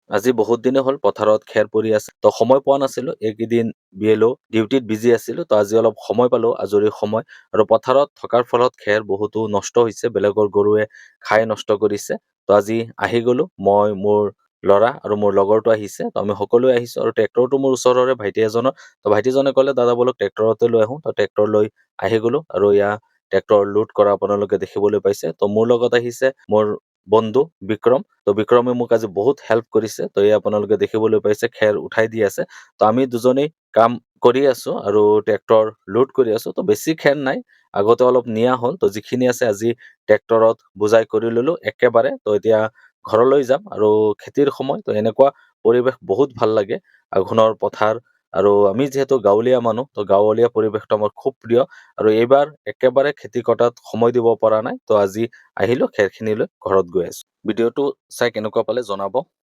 আজি বহুত দিনে হ'ল পথাৰত খেৰ পৰি আছে, তো সময় পোৱা নাছিলো। এইকেইদিন BLO ডিউটিত বিজি আছিলো, তো আজি অলপ সময় পালো, আজৰি সময়। আৰু পথাৰত থকাৰ ফলত খেৰ বহুতো নষ্ট হৈছে, বেলেগৰ গৰুৱে খাই নষ্ট কৰিছে। তো আজি আহি গলো, মই, মোৰ ল'ৰা আৰু মোৰ লগৰটো আহিছে। তো আমি সকলোৱে আহিছো, আৰু ট্ৰেক্টৰটো মোৰ ওচৰৰে ভাইটি এজনৰ। তো ভাইটিজনে ক'লে, দাদা বলক ট্ৰেক্টৰতে লৈ আহোঁ। তো ট্ৰেক্টৰ লৈ আহি গলো, আৰু ট্ৰেক্টৰ লোড কৰা আপোনালোকে দেখিবলৈ পাইছে। তো মোৰ লগত আহিছে মোৰ বন্ধু বিক্ৰম। তো বিক্ৰমে মোক আজি বহুত হেল্প কৰিছে। তো আপোনালোকে দেখিবলৈ পাইছে, খেৰ উঠাই দি আছে। তো আমি দুজনেই কাম কৰি আছো, আৰু ট্ৰেক্টৰ লোড কৰি আছো। তো বেছি খেৰ নাই, আগতে অলপ নিয়া হ'ল। তো যিখিনি আছে আজি ট্ৰেক্টৰত বুজাই কৰি ললো একেবাৰে। তো এতিয়া ঘৰলৈ যাম, আৰু খেতিৰ সময়, তো এনেকুৱা পৰিৱেশ বহুত ভাল লাগে। আঘোণৰ পথাৰ, আৰু আমি যিহেতু গাঁৱলীয়া মানুহ, তো গাঁৱলীয়া পৰিৱেশটো আমাৰ খুব প্ৰিয়। আৰু এইবাৰ একেবাৰে খেতি কটাত সময় দিব পৰা নাই, তো আজি আহিলো, খেৰখিনি লৈ ঘৰত গৈ আছো। ভিডিঅ'টো চাই কেনেকুৱা পালে জনাব।